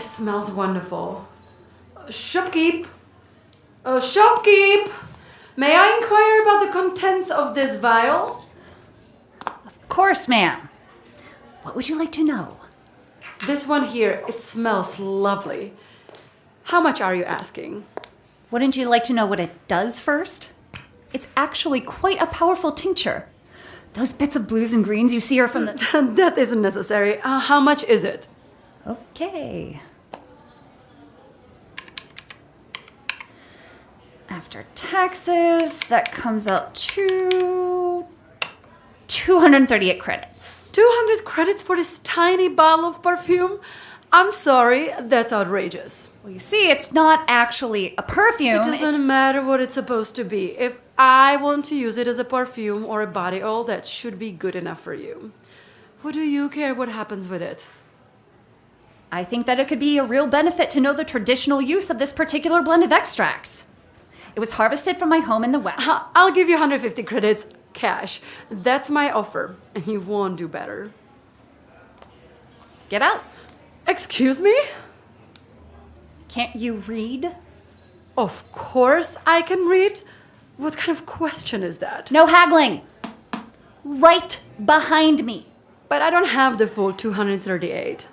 this smells wonderful. Shopkeep! Shopkeep! May I inquire about the contents of this vial? Of course, ma'am. What would you like to know? This one here, it smells lovely. How much are you asking? Wouldn't you like to know what it does first? It's actually quite a powerful tincture. Those bits of blues and greens you see are from the... That isn't necessary. How much is it? Okay. After taxes, that comes out to 238 credits. 200 credits for this tiny bottle of perfume? I'm sorry, that's outrageous. Well, you see, it's not actually a perfume. It doesn't matter what it's supposed to be. If I want to use it as a perfume or a body oil, that should be good enough for you. Who do you care what happens with it? I think that it could be a real benefit to know the traditional use of this particular blend of extracts. It was harvested from my home in the West. I'll give you 150 credits cash. That's my offer, and you won't do better. Get out. Excuse me? Can't you read? Of course I can read. What kind of question is that? No haggling. Right behind me. But I don't have the full 238.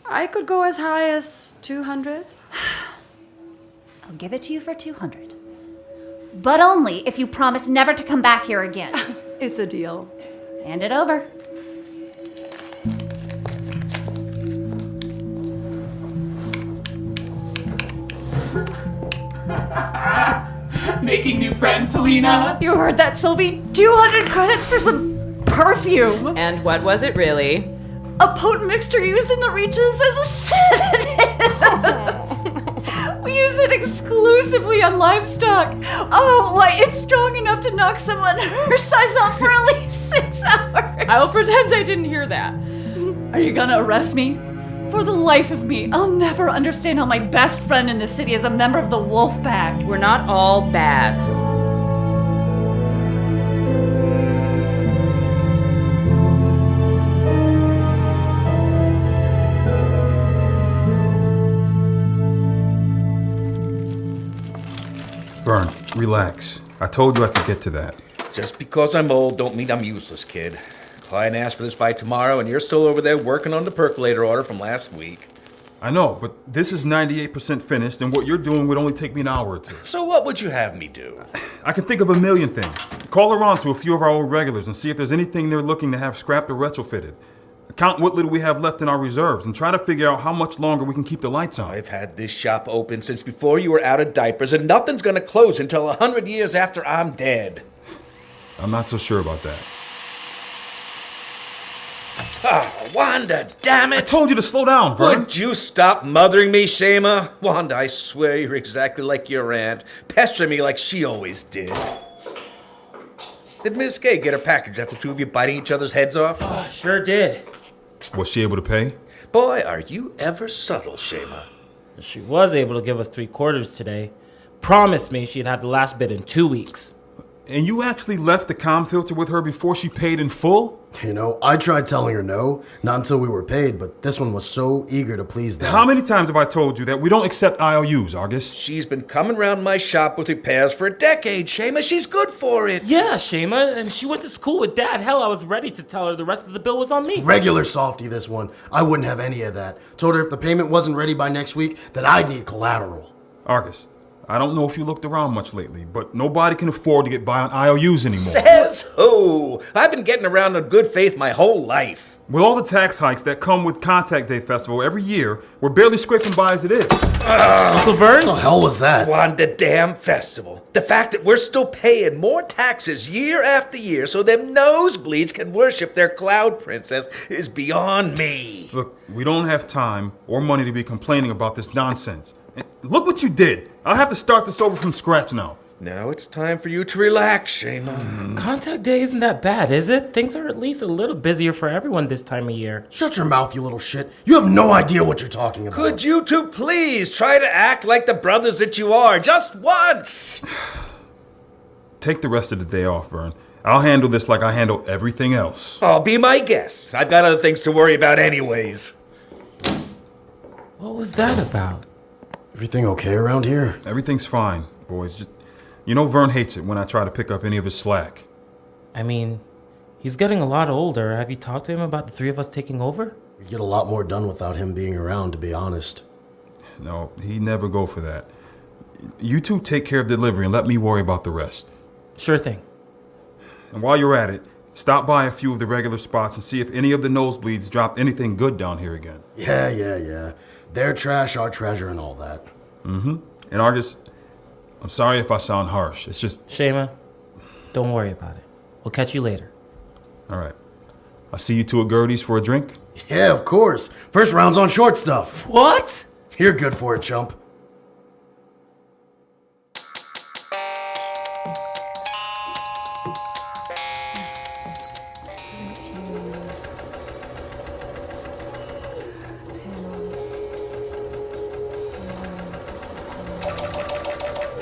I could go as high as 200. I'll give it to you for 200. But only if you promise never to come back here again. It's a deal. Hand it over. Making new friends, Helina. You heard that, Sylvie? 200 credits for some perfume. And what was it really? A potent mixture used in the reaches as a sedative. We use it exclusively on livestock. Oh, why, it's strong enough to knock someone her size off for at least 6 hours. I'll pretend I didn't hear that. Are you gonna arrest me? For the life of me, I'll never understand how my best friend in this city is a member of the Wolfpac. We're not all bad. Vern, relax. I told you I could get to that. Just because I'm old don't mean I'm useless, kid. Client asked for this fight tomorrow, and you're still over there working on the percolator order from last week. I know, but this is 98% finished, and what you're doing would only take me an hour or two. So what would you have me do? I can think of a million things. Call around to a few of our old regulars and see if there's anything they're looking to have scrapped or retrofitted. Count what little we have left in our reserves and try to figure out how much longer we can keep the lights on. I've had this shop open since before you were out of diapers, and nothing's gonna close until 100 years after I'm dead. I'm not so sure about that. Oh, Wanda, damn I it! told you to slow down, Vern. Would you stop mothering me, Shaima? Wanda, I swear you're exactly like your aunt, pestering me like she always did. Did Miss Gay get her package after two of you biting each other's heads off? Sure did. Was she able to pay? Boy, are you ever subtle, Shaima. She was able to give us 3/4 today. Promised me she'd have the last bit in 2 weeks. And you actually left the comm filter with her before she paid in full? You know, I tried telling her no, not until we were paid, but this one was so eager to please them. How many times have I told you that we don't accept IOUs, Argus? She's been coming around my shop with repairs for a decade, Shaima. She's good for it. Yeah, Shaima, and she went to school with Dad. Hell, I was ready to tell her the rest of the bill was on me. Regular softy, this one. I wouldn't have any of that. Told her if the payment wasn't ready by next week, that I'd need collateral. Argus, I don't know if you looked around much lately, but nobody can afford to get by on IOUs anymore. Says who? I've been getting around in good faith my whole life. With all the tax hikes that come with Contact Day Festival every year, we're barely scraping by as it is. Uncle Vern? What the hell was that? Wanda damn festival. The fact that we're still paying more taxes year after year so them nosebleeds can worship their cloud princess is beyond me. Look, we don't have time or money to be complaining about this nonsense. And look what you did. I'll have to start this over from scratch now. Now it's time for you to relax, Shaima. Contact Day isn't that bad, is it? Things are at least a little busier for everyone this time of year. Shut your mouth, you little shit. You have no idea what you're talking about. Could you two please try to act like the brothers that you are, just once? Take the rest of the day off, Vern. I'll handle this like I handle everything else. Oh, be my guest. I've got other things to worry about anyways. What was that about? Everything okay around here? Everything's fine, boys. Just, Vern hates it when I try to pick up any of his slack. I mean, he's getting a lot older. Have you talked to him about the three of us taking over? We get a lot more done without him being around, to be honest. No, he'd never go for that. You two take care of delivery and let me worry about the rest. Sure thing. And while you're at it, stop by a few of the regular spots and see if any of the nosebleeds dropped anything good down here again. Yeah. Their trash, our treasure, and all that. Mm-hmm. And Argus, I'm sorry if I sound harsh. It's just... Shaima, don't worry about it. We'll catch you later. All right. I'll see you two at Gertie's for a drink. Yeah, of course. First round's on short stuff. What? You're good for it, chump.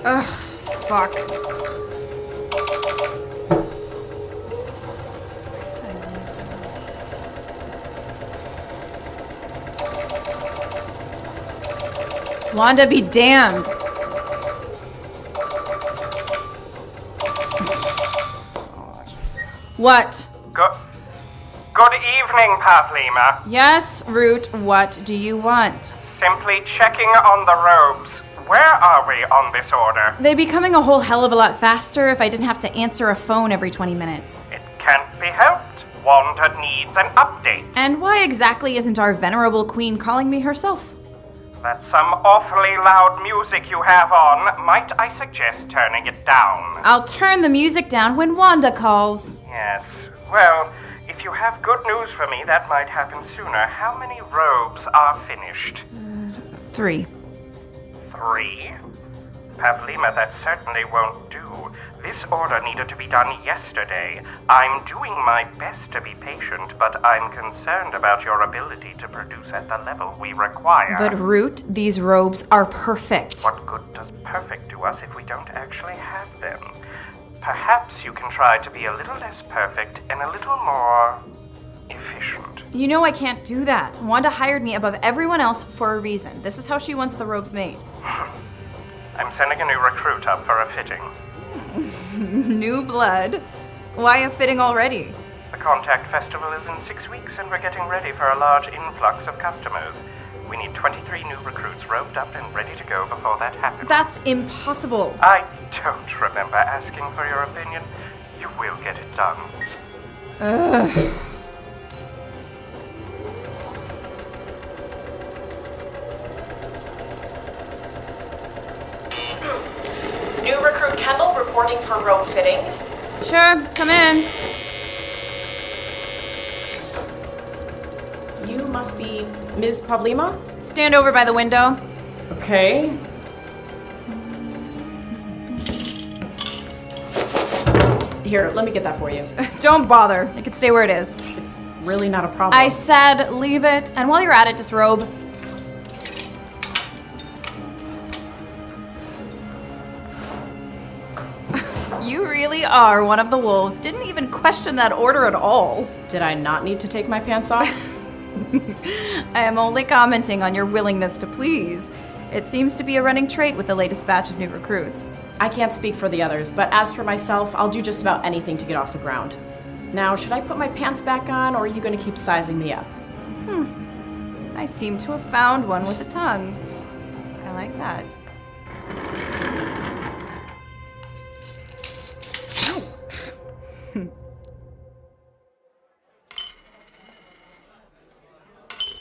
Ugh, fuck. Wanda be damned. What? Good evening, Pavlima. Yes, Root, what do you want? Simply checking on the robes. Where are we on this order? They'd be coming a whole hell of a lot faster if I didn't have to answer a phone every 20 minutes. It can't be helped. Wanda needs an update. And why exactly isn't our venerable queen calling me herself? That's some awfully loud music you have on. Might I suggest turning it down? I'll turn the music down when Wanda calls. Yes. Well, if you have good news for me, that might happen sooner. How many robes are finished? 3. 3? Pavlima, that certainly won't do. This order needed to be done yesterday. I'm doing my best to be patient, but I'm concerned about your ability to produce at the level we require. But Root, these robes are perfect. What good does perfect do us if we don't actually have them? Perhaps you can try to be a little less perfect and a little more efficient. You know I can't do that. Wanda hired me above everyone else for a reason. This is how she wants the robes made. I'm sending a new recruit up for a fitting. New blood? Why a fitting already? The Contact Festival is in 6 weeks, and we're getting ready for a large influx of customers. We need 23 new recruits robed up and ready to go before that happens. That's impossible. I don't remember asking for your opinion. You will get it done. Ugh. New recruit Kendall reporting for robe fitting. Sure, come in. You must be Ms. Pavlima? Stand over by the window. Okay. Here, let me get that for you. Don't bother. It can stay where it is. It's really not a problem. I said leave it, and while you're at it, disrobe. You really are one of the wolves. Didn't even question that order at all. Did I not need to take my pants off? I am only commenting on your willingness to please. It seems to be a running trait with the latest batch of new recruits. I can't speak for the others, but as for myself, I'll do just about anything to get off the ground. Now, should I put my pants back on, or are you going to keep sizing me up? I seem to have found one with a tongue. I like that.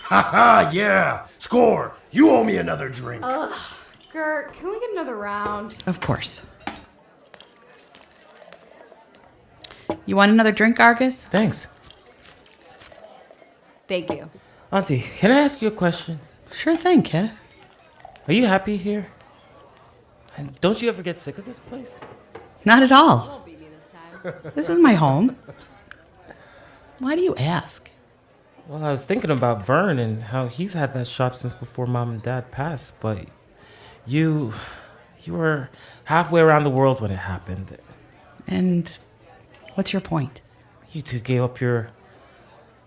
Haha, yeah! Score! You owe me another drink. Gert, can we get another round? Of course. You want another drink, Argus? Thanks. Thank you. Auntie, can I ask you a question? Sure thing, kid. Are you happy here? And don't you ever get sick of this place? Not at all. Won't beat me this time. This is my home. Why do you ask? Well, I was thinking about Vern and how he's had that shop since before Mom and Dad passed, but you were halfway around the world when it happened. And what's your point? You two gave up your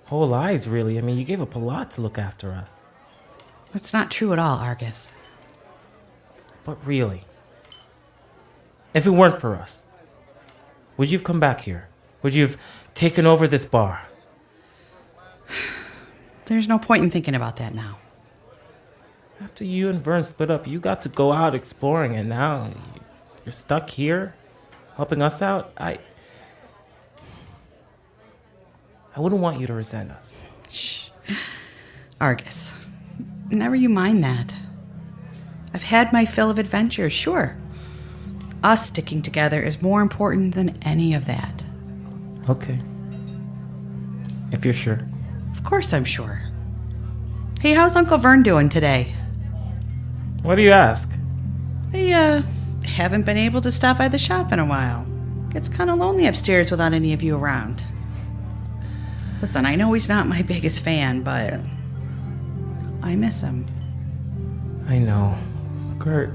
whole lives, really. I mean, you gave up a lot to look after us. That's not true at all, Argus. But really, if it weren't for us, would you have come back here? Would you have taken over this bar? There's no point in thinking about that now. After you and Vern split up, you got to go out exploring, and now you're stuck here, helping us out. I wouldn't want you to resent us. Shh. Argus, never you mind that. I've had my fill of adventures, sure. Us sticking together is more important than any of that. Okay. If you're sure. Of course I'm sure. Hey, how's Uncle Vern doing today? What do you ask? I, haven't been able to stop by the shop in a while. Gets kind of lonely upstairs without any of you around. Listen, I know he's not my biggest fan, but I miss him. I know. Kurt,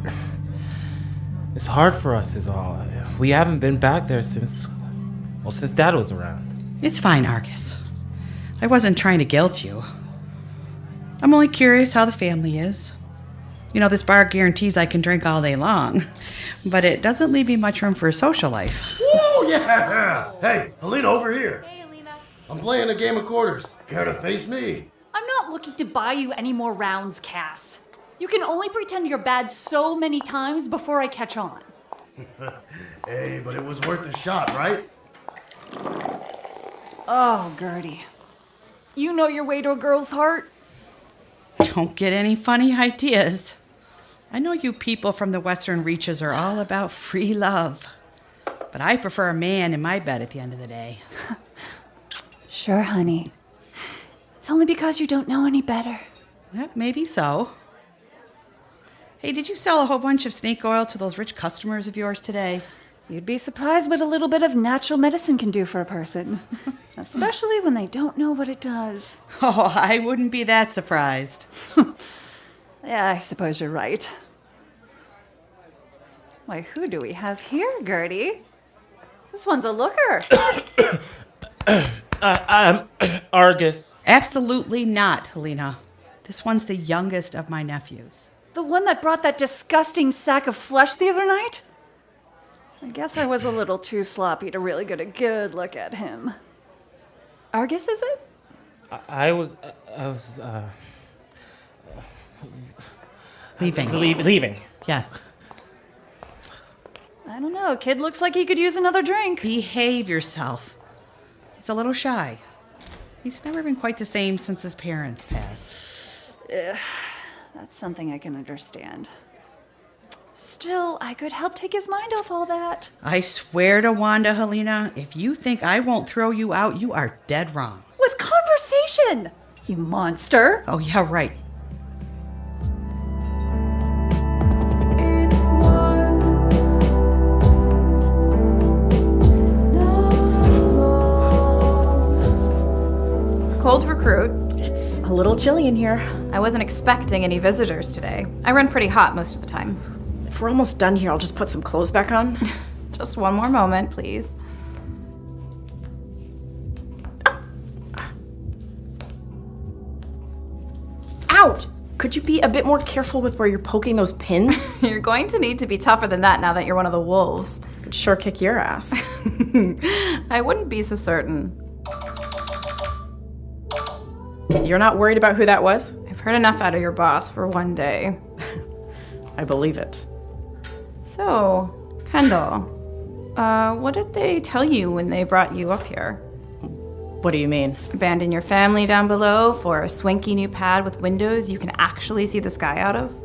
it's hard for us is all. We haven't been back there since Dad was around. It's fine, Argus. I wasn't trying to guilt you. I'm only curious how the family is. You know, this bar guarantees I can drink all day long, but it doesn't leave me much room for a social life. Woo, yeah! Hey, Helina, over here. Hey, Helina. I'm playing a game of quarters. Care to face me? I'm not looking to buy you any more rounds, Cass. You can only pretend you're bad so many times before I catch on. Hey, but it was worth a shot, right? Oh, Gertie. You know your way to a girl's heart. Don't get any funny ideas. I know you people from the Western Reaches are all about free love, but I prefer a man in my bed at the end of the day. Sure, honey. It's only because you don't know any better. Well, maybe so. Hey, did you sell a whole bunch of snake oil to those rich customers of yours today? You'd be surprised what a little bit of natural medicine can do for a person, especially when they don't know what it does. Oh, I wouldn't be that surprised. Yeah, I suppose you're right. Why, who do we have here, Gertie? This one's a looker. I'm Argus. Absolutely not, Helina. This one's the youngest of my nephews. The one that brought that disgusting sack of flesh the other night? I guess I was a little too sloppy to really get a good look at him. Argus, is it? I was Leaving. Leaving. Yes. I don't know. Kid looks like he could use another drink. Behave yourself. He's a little shy. He's never been quite the same since his parents passed. That's something I can understand. Still, I could help take his mind off all that. I swear to Wanda, Helina, if you think I won't throw you out, you are dead wrong. With conversation, you monster. Oh, yeah, right. Cold recruit. It's a little chilly in here. I wasn't expecting any visitors today. I run pretty hot most of the time. If we're almost done here, I'll just put some clothes back on. Just one more moment, please. Ouch! Could you be a bit more careful with where you're poking those pins? You're going to need to be tougher than that now that you're one of the wolves. Could sure kick your ass. I wouldn't be so certain. You're not worried about who that was? I've heard enough out of your boss for one day. I believe it. So, Kendall, what did they tell you when they brought you up here? What do you mean? Abandon your family down below for a swanky new pad with windows you can actually see the sky out of?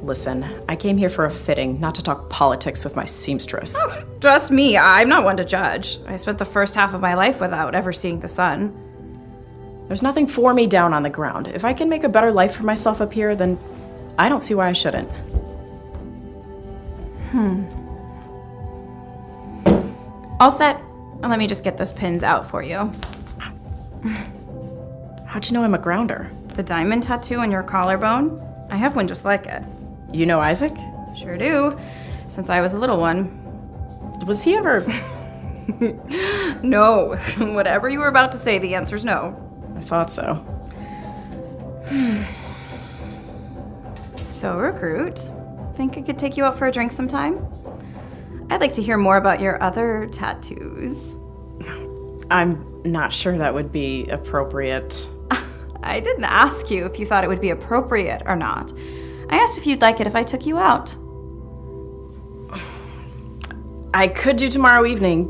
Listen, I came here for a fitting, not to talk politics with my seamstress. Oh, trust me, I'm not one to judge. I spent the first half of my life without ever seeing the sun. There's nothing for me down on the ground. If I can make a better life for myself up here, then I don't see why I shouldn't. All set. Let me just get those pins out for you. How'd you know I'm a grounder? The diamond tattoo on your collarbone? I have one just like it. You know Isaac? Sure do. Since I was a little one. Was he ever... No. Whatever you were about to say, the answer's no. I thought so. So, Recruit, think I could take you out for a drink sometime? I'd like to hear more about your other tattoos. I'm not sure that would be appropriate. I didn't ask you if you thought it would be appropriate or not. I asked if you'd like it if I took you out. I could do tomorrow evening,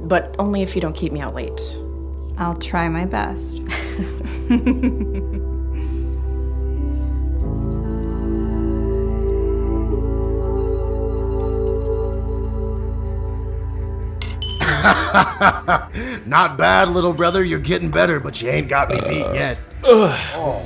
but only if you don't keep me out late. I'll try my best. Not bad, little brother. You're getting better, but you ain't got me beat yet.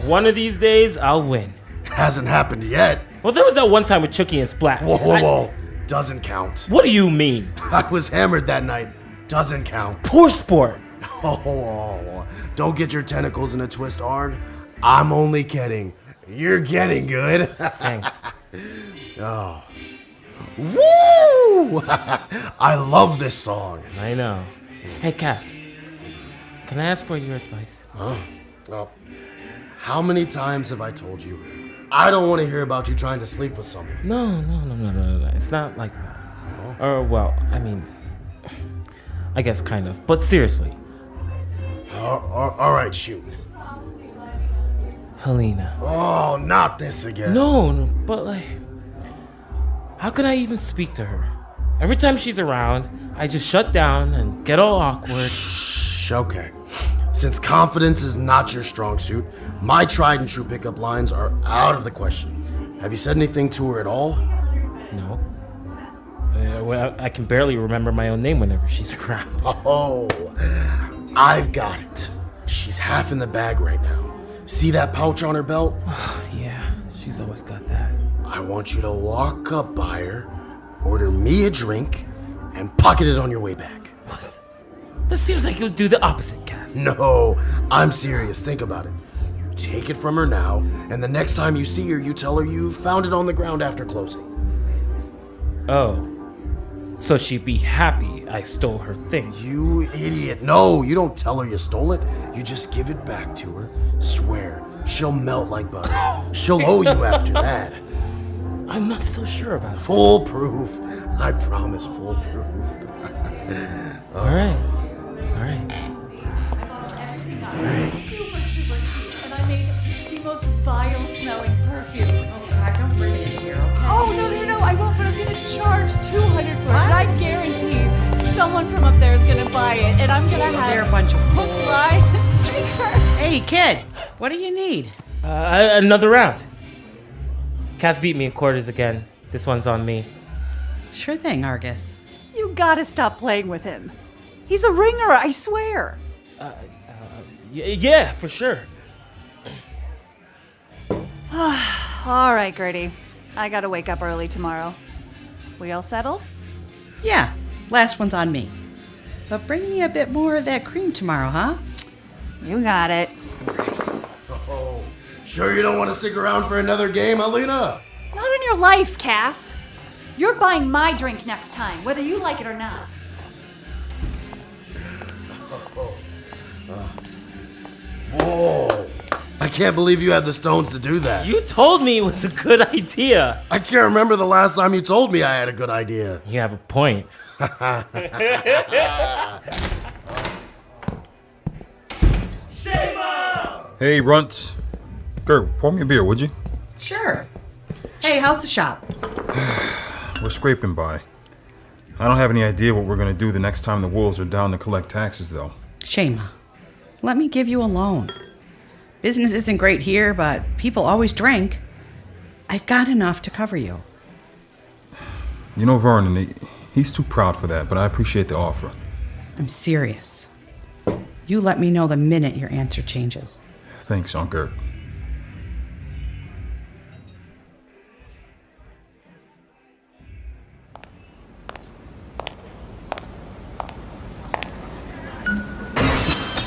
One of these days, I'll win. Hasn't happened yet. Well, there was that one time with Chucky and Splat. Whoa. Doesn't count. What do you mean? I was hammered that night. Doesn't count. Poor sport. Oh, don't get your tentacles in a twist, Arg. I'm only kidding. You're getting good. Thanks. Oh. Woo! I love this song. I know. Hey, Cass. Can I ask for your advice? Huh? Oh. How many times have I told you? I don't want to hear about you trying to sleep with someone. No. It's not like that. Or, well, I mean, I guess kind of. But seriously. All right, shoot. Helina. Oh, not this again. No, but like, how can I even speak to her? Every time she's around, I just shut down and get all awkward. Shh, okay. Since confidence is not your strong suit, my tried and true pickup lines are out of the question. Have you said anything to her at all? No. Well, I can barely remember my own name whenever she's around. Oh, I've got it. She's half in the bag right now. See that pouch on her belt? Yeah, she's always got that. I want you to walk up by her, order me a drink, and pocket it on your way back. What? That seems like you'll do the opposite, Cass. No, I'm serious. Think about it. You take it from her now, and the next time you see her, you tell her you found it on the ground after closing. Oh. So she'd be happy I stole her things. You idiot. No, you don't tell her you stole it. You just give it back to her. Swear, she'll melt like butter. She'll owe you after that. I'm not so sure about that. Foolproof. I promise, foolproof. All right. Super cute. And I made the most vile smelling perfume. Oh, God, don't bring it in here, okay? Oh, no, I won't, but I'm going to charge $200 for it. And I guarantee someone from up there is going to buy it. And I'm going to have They're a bunch of fools. hook, line, and sinker. Hey, kid, what do you need? Another round. Cass beat me in quarters again. This one's on me. Sure thing, Argus. You gotta stop playing with him. He's a ringer, I swear. Yeah, for sure. All right, Gertie. I gotta wake up early tomorrow. We all settled? Yeah, last one's on me. But bring me a bit more of that cream tomorrow, huh? You got it. Oh, sure you don't want to stick around for another game, Helina? Not in your life, Cass. You're buying my drink next time, whether you like it or not. Whoa. I can't believe you had the stones to do that. You told me it was a good idea. I can't remember the last time you told me I had a good idea. You have a point. Shaima! Hey, Runts. Gert, pour me a beer, would you? Sure. Hey, how's the shop? We're scraping by. I don't have any idea what we're going to do the next time the wolves are down to collect taxes, though. Shaima, let me give you a loan. Business isn't great here, but people always drink. I've got enough to cover you. You know, Vernon, he's too proud for that, but I appreciate the offer. I'm serious. You let me know the minute your answer changes. Thanks, Uncle Gert.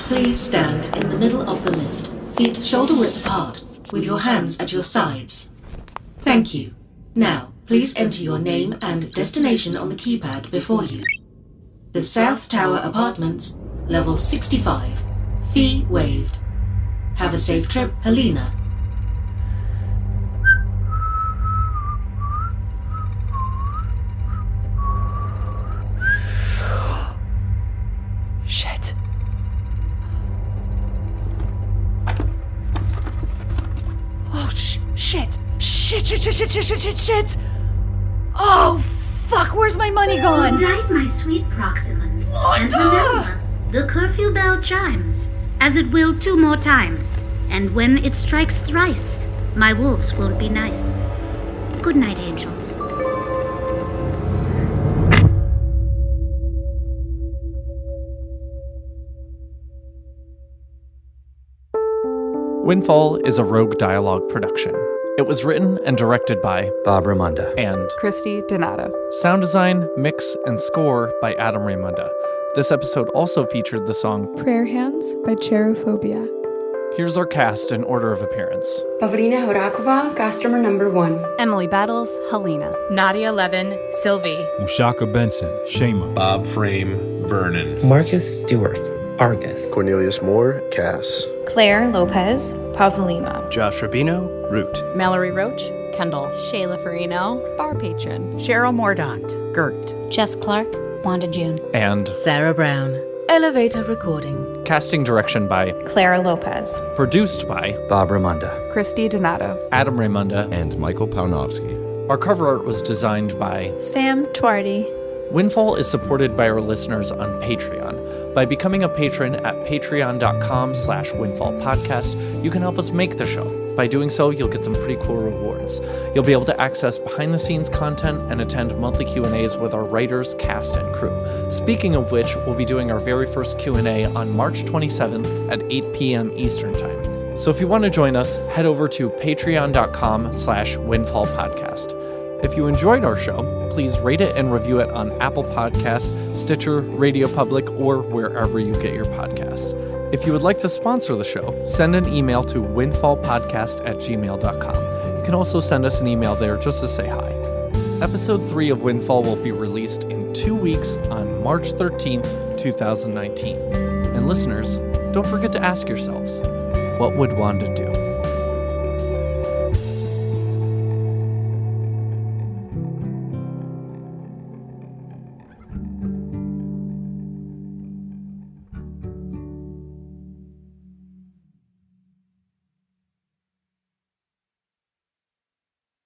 Please stand in the middle of the lift, feet shoulder-width apart, with your hands at your sides. Thank you. Now, please enter your name and destination on the keypad before you. The South Tower Apartments, level 65. Fee waived. Have a safe trip, Helina. Oh, shit. Oh, fuck, where's my money gone? Good night, my sweet Proximans. And Wanda! remember, the curfew bell chimes, as it will 2 more times. And when it strikes thrice, my wolves won't be nice. Good night, angels. Windfall is a Rogue Dialogue production. It was written and directed by Bob Raymonda and Christy Donato. Sound design, mix, and score by Adam Raymonda. This episode also featured the song Prayer Hands by Cherophobia. Here's our cast in order of appearance. Pavlina Horakova, customer number 1. Emily Battles, Helina. Nadia Levin, Sylvie. Mushaka Benson, Shaima. Bob Frame, Vernon. Marcus Stewart, Argus. Cornelius Moore, Cass. Claire Lopez, Pavlima. Josh Rubino, Root. Mallory Roach, Kendall. Shayla Farino, Bar Patron. Cheryl Mordaunt, Gert. Jess Clark, Wanda June. And Sarah Brown, Elevator Recording. Casting direction by Clara Lopez. Produced by Bob Raymonda, Christy Donato, Adam Raymonda, and Michael Pawnowski. Our cover art was designed by Sam Twardy. Windfall is supported by our listeners on Patreon. By becoming a patron at patreon.com/windfallpodcast, you can help us make the show. By doing so, you'll get some pretty cool rewards. You'll be able to access behind-the-scenes content and attend monthly Q&As with our writers, cast, and crew. Speaking of which, we'll be doing our very first Q&A on March 27th at 8 p.m. Eastern Time. So if you want to join us, head over to patreon.com/windfallpodcast. If you enjoyed our show, please rate it and review it on Apple Podcasts, Stitcher, Radio Public, or wherever you get your podcasts. If you would like to sponsor the show, send an email to windfallpodcast@gmail.com. You can also send us an email there just to say hi. Episode 3 of Windfall will be released in 2 weeks on March 13th, 2019. And listeners, don't forget to ask yourselves, what would Wanda do?